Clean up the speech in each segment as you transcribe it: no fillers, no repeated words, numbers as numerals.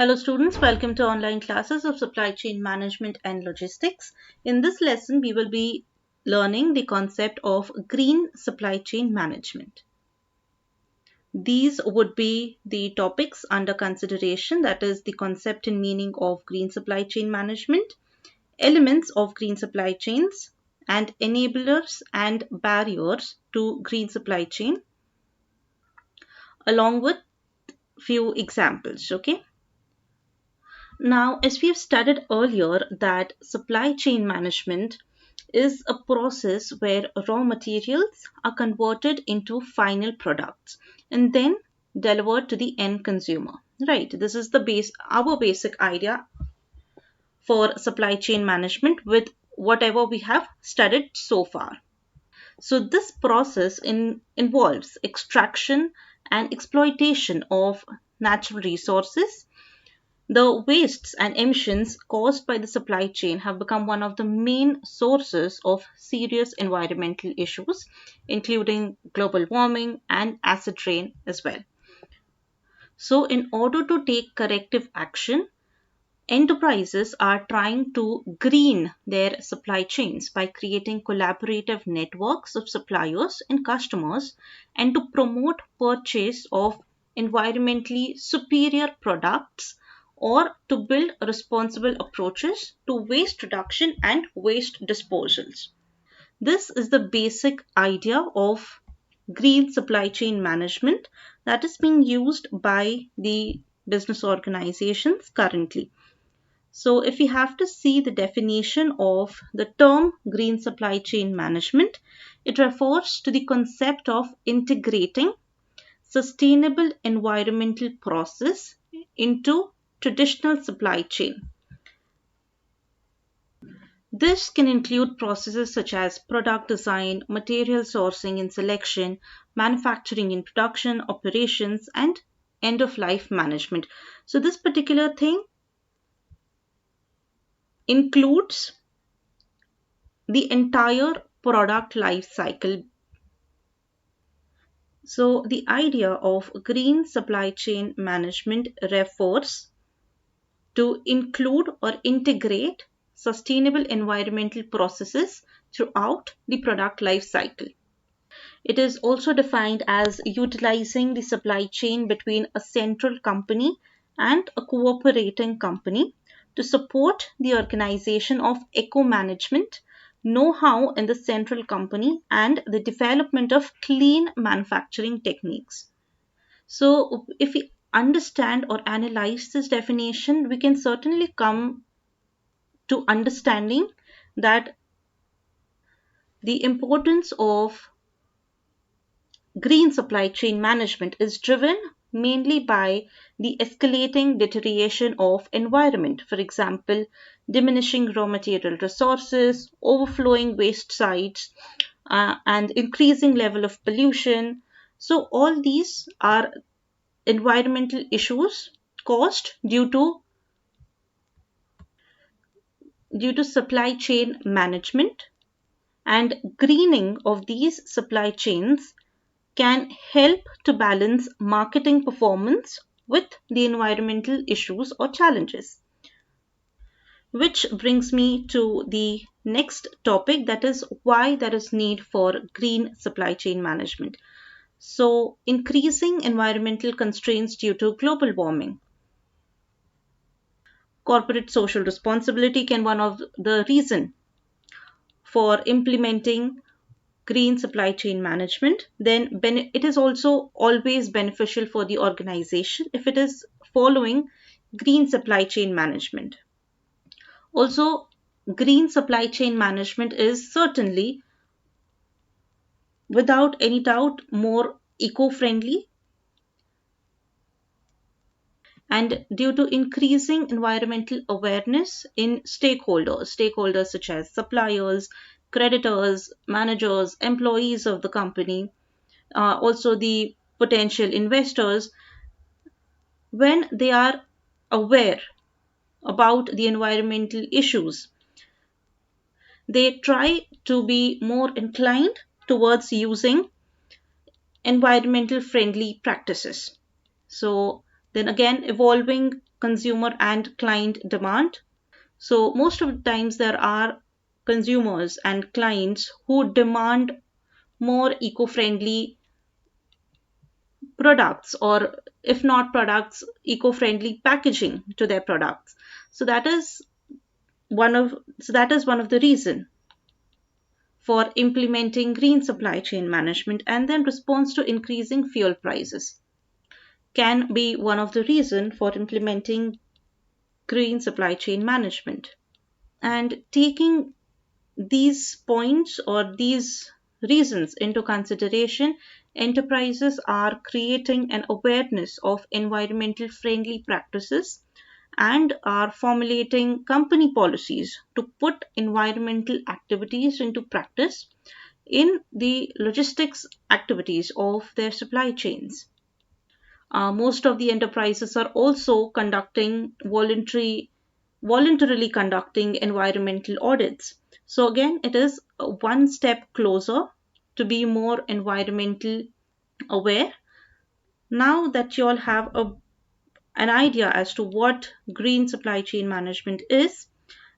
Hello students, welcome to online classes of supply chain management and logistics. In this lesson, we will be learning the concept of green supply chain management. These would be the topics under consideration, that is the concept and meaning of green supply chain management, elements of green supply chains, and enablers and barriers to green supply chain, along with few examples, okay? Now, as we have studied earlier, that supply chain management is a process where raw materials are converted into final products and then delivered to the end consumer. Right, this is our basic idea for supply chain management with whatever we have studied so far. So this process involves extraction and exploitation of natural resources. The wastes and emissions caused by the supply chain have become one of the main sources of serious environmental issues, including global warming and acid rain as well. So, in order to take corrective action, enterprises are trying to green their supply chains by creating collaborative networks of suppliers and customers and to promote purchase of environmentally superior products or to build responsible approaches to waste reduction and waste disposals. This is the basic idea of green supply chain management that is being used by the business organizations currently. So, if we have to see the definition of the term green supply chain management, it refers to the concept of integrating sustainable environmental process into traditional supply chain. This can include processes such as product design, material sourcing and selection, manufacturing and production, operations, and end of life management. So, this particular thing includes the entire product life cycle. So, the idea of green supply chain management refers to include or integrate sustainable environmental processes throughout the product life cycle. It is also defined as utilizing the supply chain between a central company and a cooperating company to support the organization of eco management, know how in the central company, and the development of clean manufacturing techniques. So, if we understand or analyze this definition, we can certainly come to understanding that the importance of green supply chain management is driven mainly by the escalating deterioration of environment, for example, diminishing raw material resources, overflowing waste sites, and increasing level of pollution. So all these are environmental issues caused due to supply chain management, and greening of these supply chains can help to balance marketing performance with the environmental issues or challenges. Which brings me to the next topic, that is why there is need for green supply chain management. So, increasing environmental constraints due to global warming. Corporate social responsibility can one of the reason for implementing green supply chain management. Then it is also always beneficial for the organization if it is following green supply chain management. Also, green supply chain management is certainly, without any doubt, more eco-friendly, and due to increasing environmental awareness in stakeholders such as suppliers, creditors, managers, employees of the company, also the potential investors, when they are aware about the environmental issues, they try to be more inclined towards using environmental friendly practices. So, then again, evolving consumer and client demand. So most of the times there are consumers and clients who demand more eco-friendly products, or if not products, eco-friendly packaging to their products. So that is one of the reason for implementing green supply chain management. And then response to increasing fuel prices can be one of the reason for implementing green supply chain management. And taking these points or these reasons into consideration, enterprises are creating an awareness of environmental friendly practices and are formulating company policies to put environmental activities into practice in the logistics activities of their supply chains. Most of the enterprises are also voluntarily conducting environmental audits. So again, it is one step closer to be more environmental aware. Now that you all have an idea as to what green supply chain management is,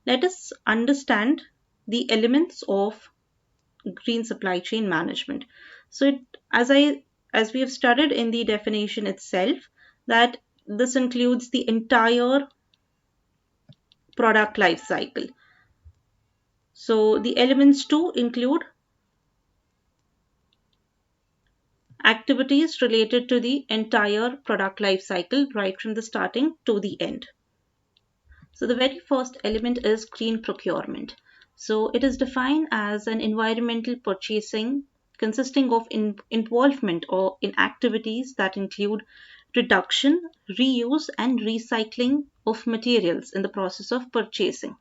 let us understand the elements of green supply chain management. So as we have studied in the definition itself, that this includes the entire product life cycle. So the elements too include activities related to the entire product life cycle, right from the starting to the end. So the very first element is green procurement. So it is defined as an environmental purchasing consisting of involvement or in activities that include reduction, reuse, and recycling of materials in the process of purchasing.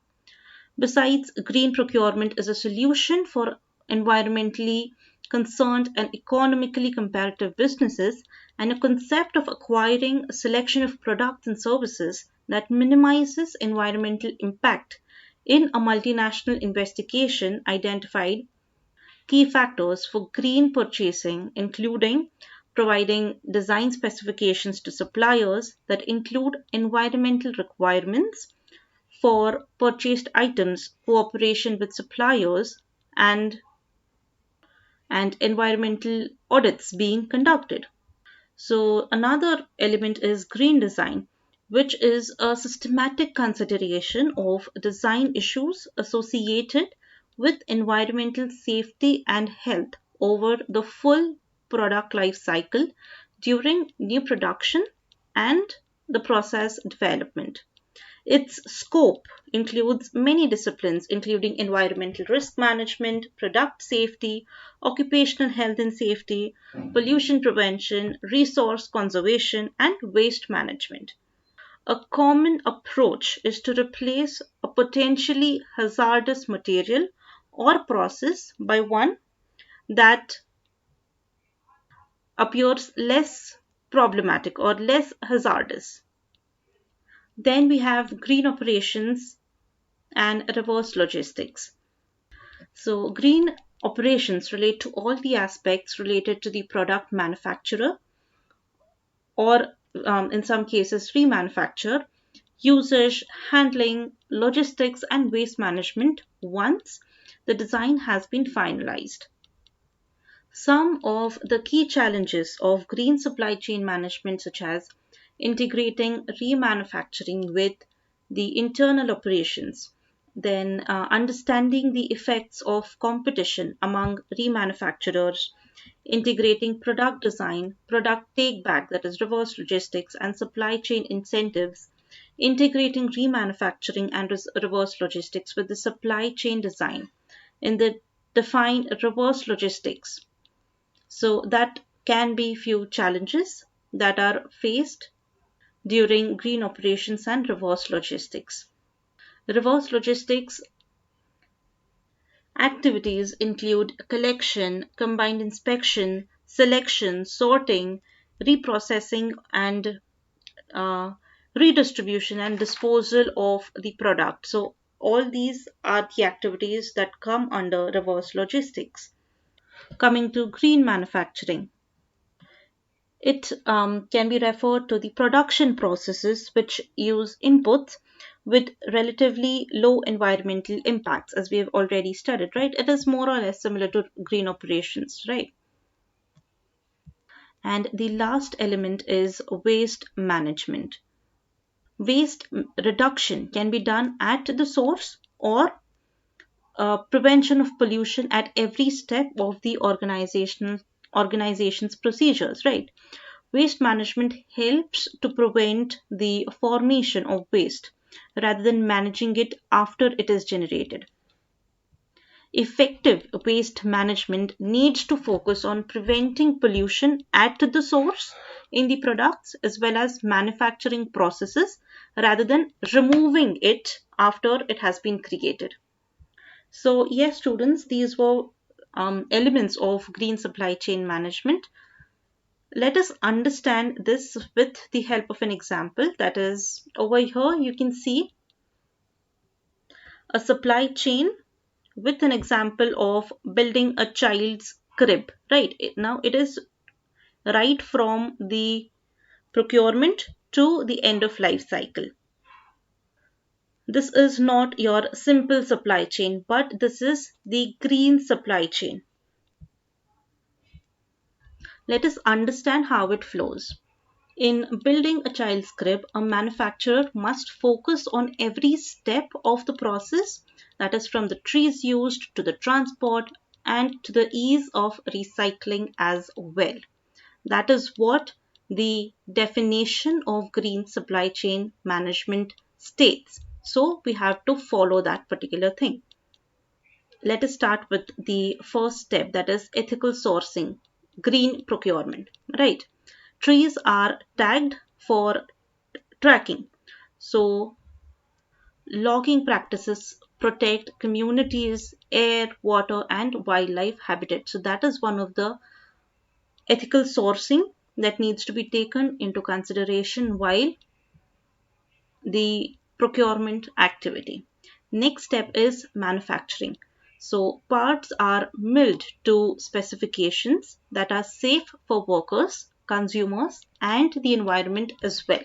Besides, green procurement is a solution for environmentally concerned and economically comparative businesses, and a concept of acquiring a selection of products and services that minimizes environmental impact. In a multinational investigation, identified key factors for green purchasing, including providing design specifications to suppliers that include environmental requirements for purchased items, cooperation with suppliers, and environmental audits being conducted. So, another element is green design, which is a systematic consideration of design issues associated with environmental safety and health over the full product life cycle during new production and the process development. Its scope includes many disciplines, including environmental risk management, product safety, occupational health and safety, pollution prevention, resource conservation, and waste management. A common approach is to replace a potentially hazardous material or process by one that appears less problematic or less hazardous. Then we have green operations and reverse logistics. So, green operations relate to all the aspects related to the product manufacturer, or in some cases, remanufacture, usage, handling, logistics, and waste management once the design has been finalized. Some of the key challenges of green supply chain management, such as integrating remanufacturing with the internal operations, then understanding the effects of competition among remanufacturers, integrating product design, product take back, that is reverse logistics, and supply chain incentives, integrating remanufacturing and reverse logistics with the supply chain design in the defined reverse logistics. So that can be few challenges that are faced during green operations and reverse logistics. Reverse logistics activities include collection, combined inspection, selection, sorting, reprocessing, and uh, redistribution and disposal of the product. So, all these are the activities that come under reverse logistics. Coming to green manufacturing, It can be referred to the production processes which use inputs with relatively low environmental impacts, as we have already studied, right? It is more or less similar to green operations, right? And the last element is waste management. Waste reduction can be done at the source or prevention of pollution at every step of the organization's procedures, right? Waste management helps to prevent the formation of waste rather than managing it after it is generated. Effective waste management needs to focus on preventing pollution at the source in the products as well as manufacturing processes rather than removing it after it has been created. So, yes, students, these were elements of green supply chain management. Let us understand this with the help of an example. That is, over here, you can see a supply chain with an example of building a child's crib, right? Now, it is right from the procurement to the end of life cycle. This is not your simple supply chain, but this is the green supply chain. Let us understand how it flows. In building a child's crib, a manufacturer must focus on every step of the process, that is, from the trees used to the transport and to the ease of recycling as well. That is what the definition of green supply chain management states. So, we have to follow that particular thing. Let us start with the first step, that is ethical sourcing, green procurement, right? Trees are tagged for tracking. So, logging practices protect communities, air, water, and wildlife habitat. So, that is one of the ethical sourcing that needs to be taken into consideration while the procurement activity. Next step is manufacturing. So, parts are milled to specifications that are safe for workers, consumers, and the environment as well.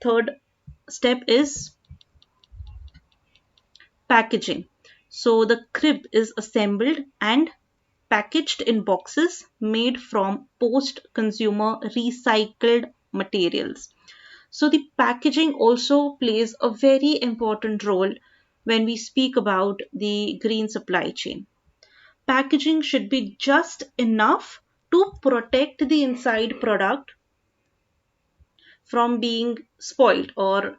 Third step is packaging. So the crib is assembled and packaged in boxes made from post consumer recycled materials. So the packaging also plays a very important role when we speak about the green supply chain. Packaging should be just enough to protect the inside product from being spoiled or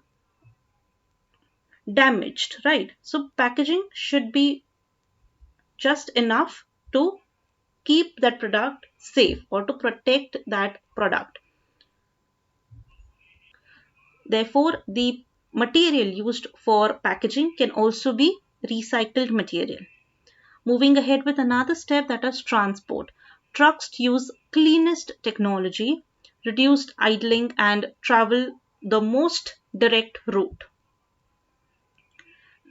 damaged, right? So packaging should be just enough to keep that product safe or to protect that product. Therefore, the material used for packaging can also be recycled material. Moving ahead with another step, that is transport. Trucks use cleanest technology, reduced idling, and travel the most direct route.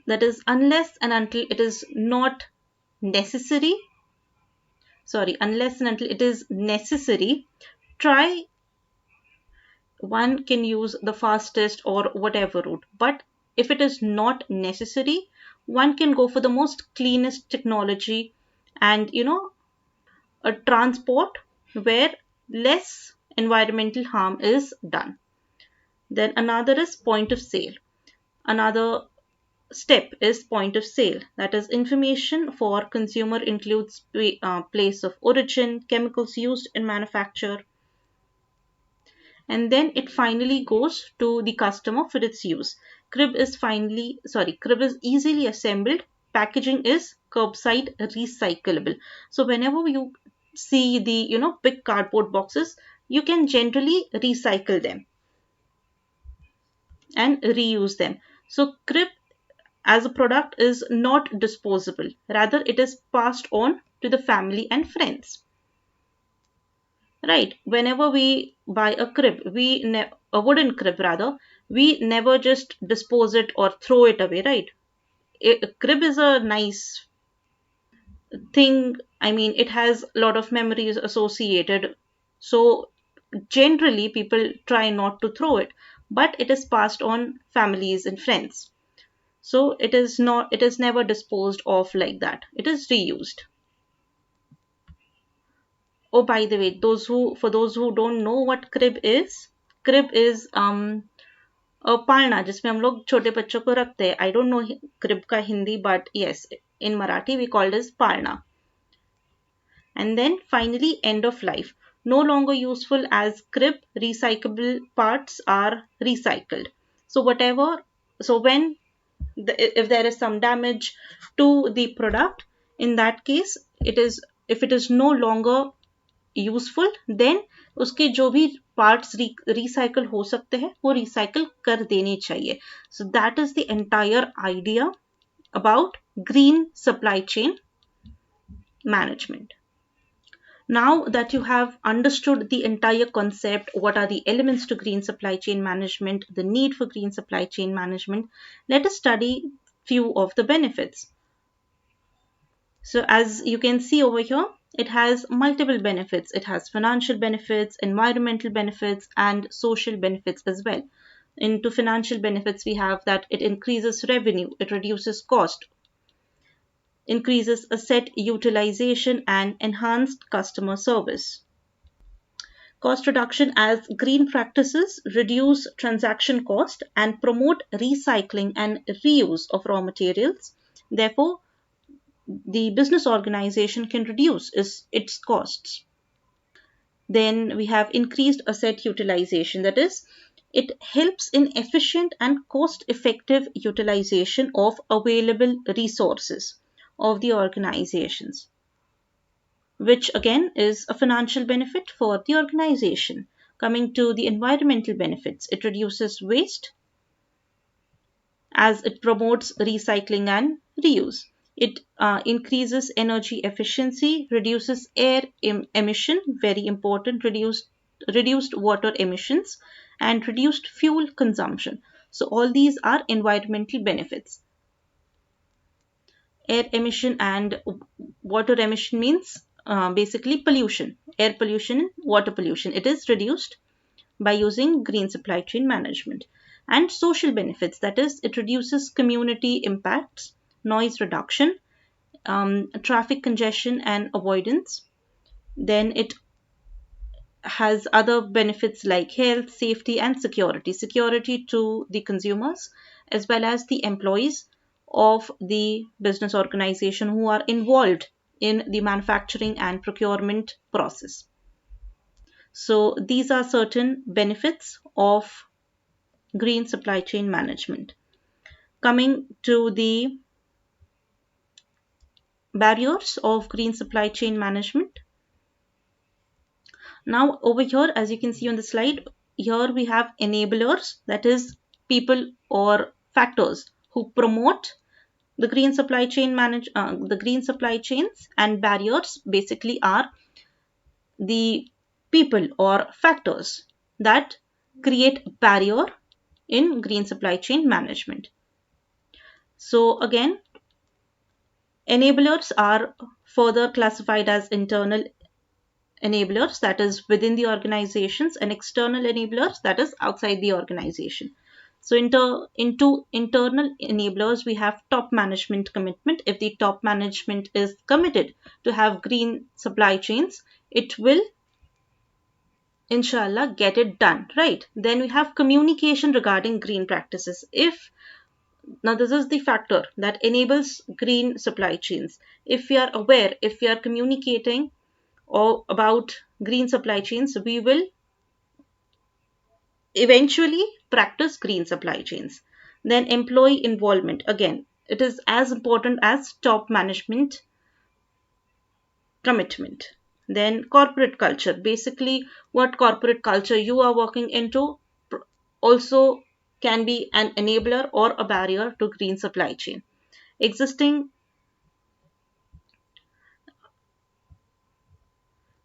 That is, unless and until it is not necessary, unless and until it is necessary, try one can use the fastest or whatever route. But if it is not necessary, one can go for the most cleanest technology and a transport where less environmental harm is done. Then another is point of sale. Another step is point of sale. That is, information for consumer includes place of origin, chemicals used in manufacture, and then it finally goes to the customer for its use. Crib is easily assembled. Packaging is curbside recyclable. So whenever you see the big cardboard boxes, you can generally recycle them and reuse them. So crib as a product is not disposable. Rather, it is passed on to the family and friends. Right. Whenever we buy a crib, a wooden crib rather, we never just dispose it or throw it away, right? A crib is a nice thing. I mean, it has a lot of memories associated. So generally people try not to throw it, but it is passed on families and friends. So it is never disposed of like that. It is reused. Oh, by the way, for those who don't know what crib is पालना जिसमें हम लोग छोटे बच्चों को रखते हैं. I don't know crib का Hindi, but yes, in Marathi we called is palna. And then finally, end of life. No longer useful as crib, recyclable parts are recycled. So whatever, so when if there is some damage to the product, in that case, it is, if it is no longer useful, then उसके जो भी parts recycle हो सकते हैं वो recycle कर देने चाहिए. So that is the entire idea about green supply chain management. Now that you have understood the entire concept, what are the elements to green supply chain management, the need for green supply chain management, let us study few of the benefits. So as you can see over here, it has multiple benefits. It has financial benefits, environmental benefits, and social benefits as well. Into financial benefits, we have that it increases revenue, it reduces cost, increases asset utilization, and enhanced customer service. Cost reduction, as green practices reduce transaction cost and promote recycling and reuse of raw materials. Therefore, the business organization can reduce its costs. Then we have increased asset utilization, that is, it helps in efficient and cost effective utilization of available resources of the organizations, which again is a financial benefit for the organization. Coming to the environmental benefits, it reduces waste as it promotes recycling and reuse. It increases energy efficiency, reduces air emission, very important, reduced water emissions, and reduced fuel consumption. So all these are environmental benefits. Air emission and water emission means basically pollution, air pollution, water pollution. It is reduced by using green supply chain management. And social benefits, that is, it reduces community impacts, noise reduction, traffic congestion and avoidance. Then it has other benefits like health, safety, and security. Security to the consumers as well as the employees of the business organization who are involved in the manufacturing and procurement process. So these are certain benefits of green supply chain management. Coming to the barriers of green supply chain management. Now over here, as you can see on the slide, here we have enablers, that is people or factors who promote the green supply chain the green supply chains, and barriers basically are the people or factors that create barrier in green supply chain management. So again, enablers are further classified as internal enablers, that is within the organizations, and external enablers, that is outside the organization. So into internal enablers, we have top management commitment. If the top management is committed to have green supply chains, it will inshallah get it done, right? Then we have communication regarding green practices. If now this is the factor that enables green supply chains. If we are aware, if we are communicating or about green supply chains, we will eventually practice green supply chains. Then employee involvement, again, it is as important as top management commitment. Then corporate culture, basically what corporate culture you are working into also can be an enabler or a barrier to green supply chain. Existing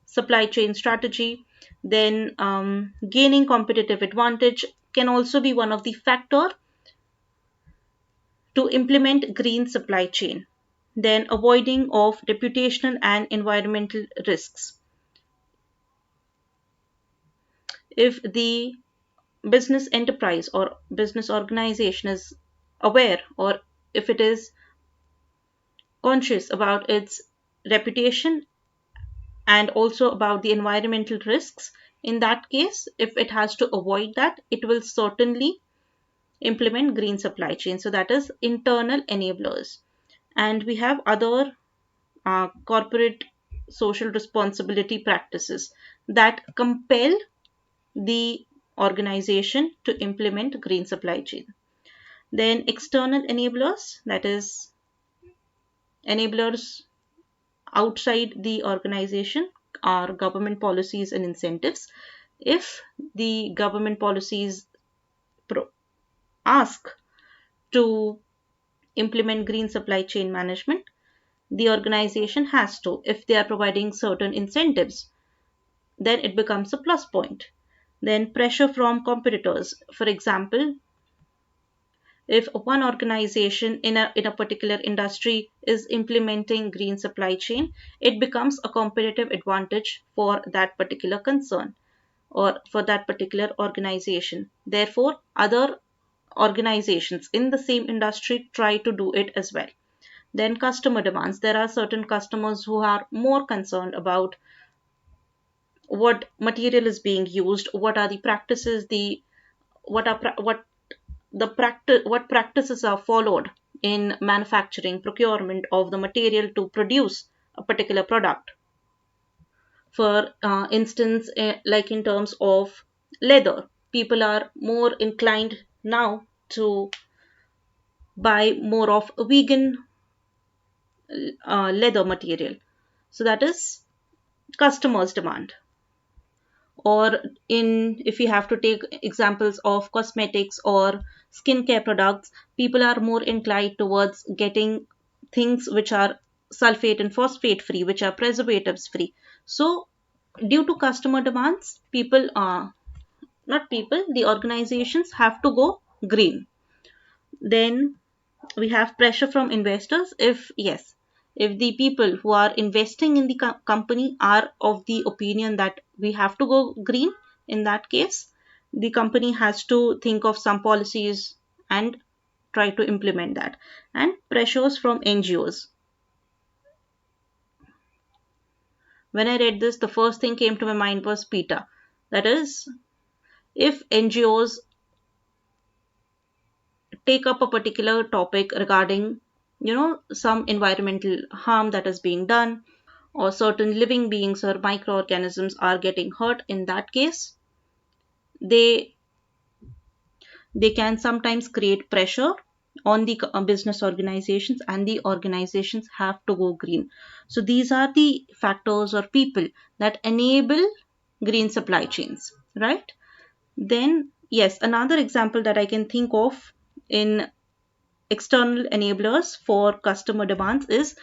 supply chain strategy, then gaining competitive advantage can also be one of the factor to implement green supply chain. Then avoiding of reputational and environmental risks. If the business enterprise or business organization is aware, or if it is conscious about its reputation and also about the environmental risks, in that case, if it has to avoid that, it will certainly implement green supply chain. So that is internal enablers. And we have other corporate social responsibility practices that compel the organization to implement green supply chain. Then external enablers, that is enablers outside the organization, are government policies and incentives. If the government policies ask to implement green supply chain management, the organization has to. If they are providing certain incentives, then it becomes a plus point. Then pressure from competitors. For example, if one organization in a particular industry is implementing green supply chain, it becomes a competitive advantage for that particular concern or for that particular organization. Therefore, other organizations in the same industry try to do it as well. Then customer demands. There are certain customers who are more concerned about what material is being used, what are the practices, the what are what the practice what practices are followed in manufacturing procurement of the material to produce a particular product. For instance, like in terms of leather, people are more inclined now to buy more of vegan leather material. So that is customers demand. Or in, if you have to take examples of cosmetics or skincare products, people are more inclined towards getting things which are sulfate and phosphate free, which are preservatives free. So due to customer demands, people are not people the organizations have to go green. Then we have pressure from investors. If yes, if the people who are investing in the company are of the opinion that we have to go green, in that case the company has to think of some policies and try to implement that. And pressures from NGOs. When I read this, the first thing came to my mind was PETA. That is, if NGOs take up a particular topic regarding, some environmental harm that is being done, or certain living beings or microorganisms are getting hurt, in that case they they can sometimes create pressure on the business organizations, and the organizations have to go green. So these are the factors or people that enable green supply chains, right? Then yes, another example that I can think of in external enablers for customer demands is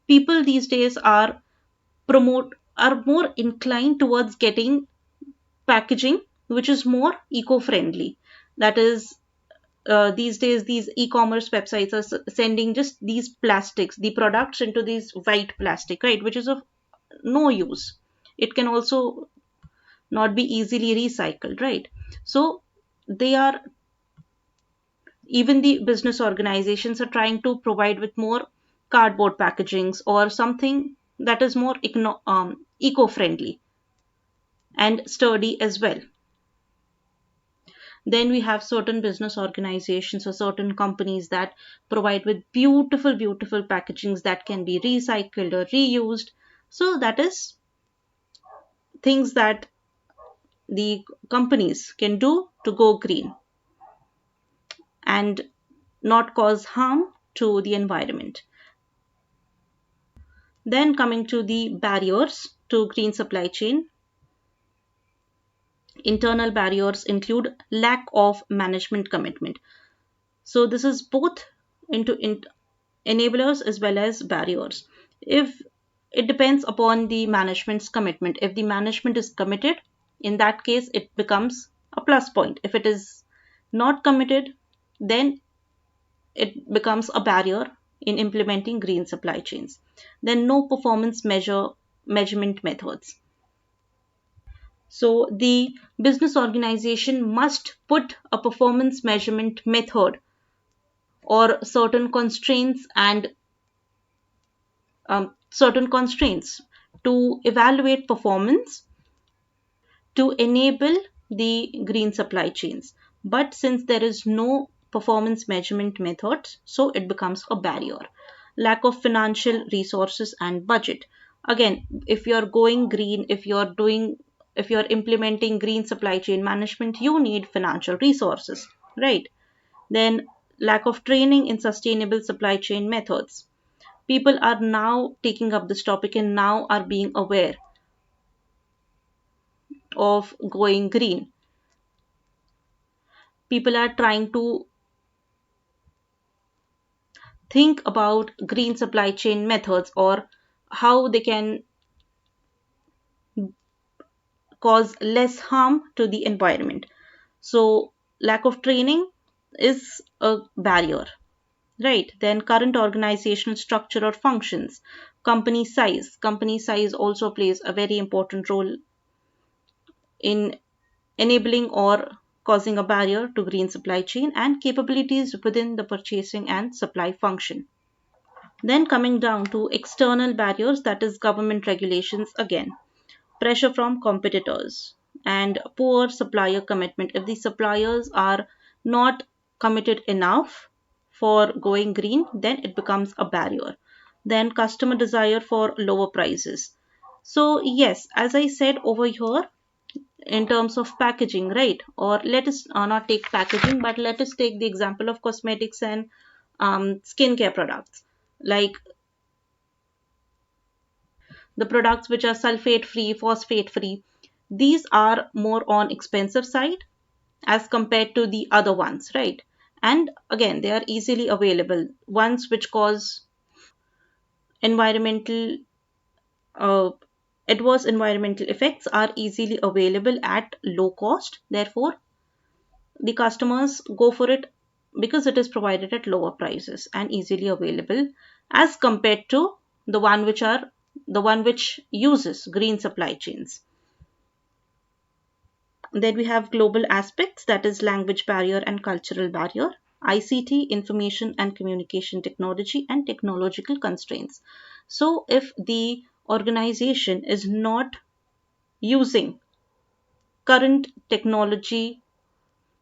people these days are more inclined towards getting packaging which is more eco-friendly. That is, these days these e-commerce websites are sending just these plastics, the products, into these white plastic, right, which is of no use. It can also not be easily recycled, right? So they are, even the business organizations are trying to provide with more cardboard packagings or something that is more eco-friendly and sturdy as well. Then we have certain business organizations or certain companies that provide with beautiful packagings that can be recycled or reused. So that is things that the companies can do to go green and not cause harm to the environment. Then coming to the barriers to green supply chain, internal barriers include lack of management commitment. So this is both into enablers as well as barriers. If it depends upon the management's commitment, if the management is committed, in that case it becomes a plus point. If it is not committed, then it becomes a barrier in implementing green supply chains. Then no performance measurement methods. So the business organization must put a performance measurement method or certain constraints to evaluate performance to enable the green supply chains. But since there is no performance measurement methods, so it becomes a barrier. Lack of financial resources and budget. Again, if you're going green, if you're implementing green supply chain management, you need financial resources, right? Then lack of training in sustainable supply chain methods. People are now taking up this topic and now are being aware of going green. People are trying to think about green supply chain methods or how they can cause less harm to the environment. So, lack of training is a barrier, right? Then, current organizational structure or functions, company size. Company size also plays a very important role in enabling or causing a barrier to green supply chain and capabilities within the purchasing and supply function. Then coming down to external barriers, that is government regulations again, pressure from competitors, and poor supplier commitment. If the suppliers are not committed enough for going green, then it becomes a barrier. Then customer desire for lower prices. So, yes, as I said over here, in terms of packaging, right? Or let us not take packaging, but let us take the example of cosmetics and skincare products. Like the products which are sulfate free, phosphate free, these are more on expensive side as compared to the other ones, right? And again, they are easily available. Ones which cause environmental uh, adverse environmental effects are easily available at low cost. Therefore, the customers go for it because it is provided at lower prices and easily available as compared to the one which uses green supply chains. Then we have global aspects, that is language barrier and cultural barrier, ICT, information and communication technology, and technological constraints. So, if the organization is not using current technology,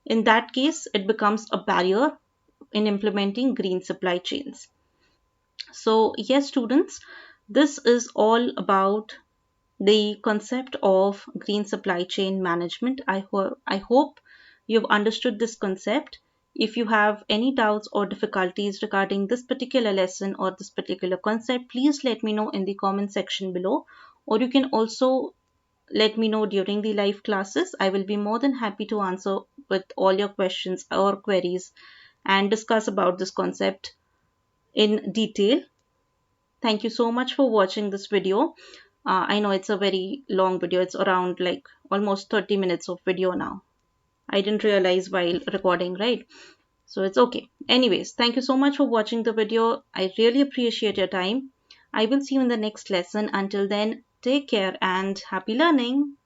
in that case, it becomes a barrier in implementing green supply chains. So, yes, students, this is all about the concept of green supply chain management. I hope you've understood this concept. If you have any doubts or difficulties regarding this particular lesson or this particular concept, please let me know in the comment section below, or you can also let me know during the live classes. I will be more than happy to answer with all your questions or queries and discuss about this concept in detail. Thank you so much for watching this video. I know it's a very long video. It's around like almost 30 minutes of video now. I didn't realize while recording, right? So it's okay. Anyways, thank you so much for watching the video. I really appreciate your time. I will see you in the next lesson. Until then, take care and happy learning.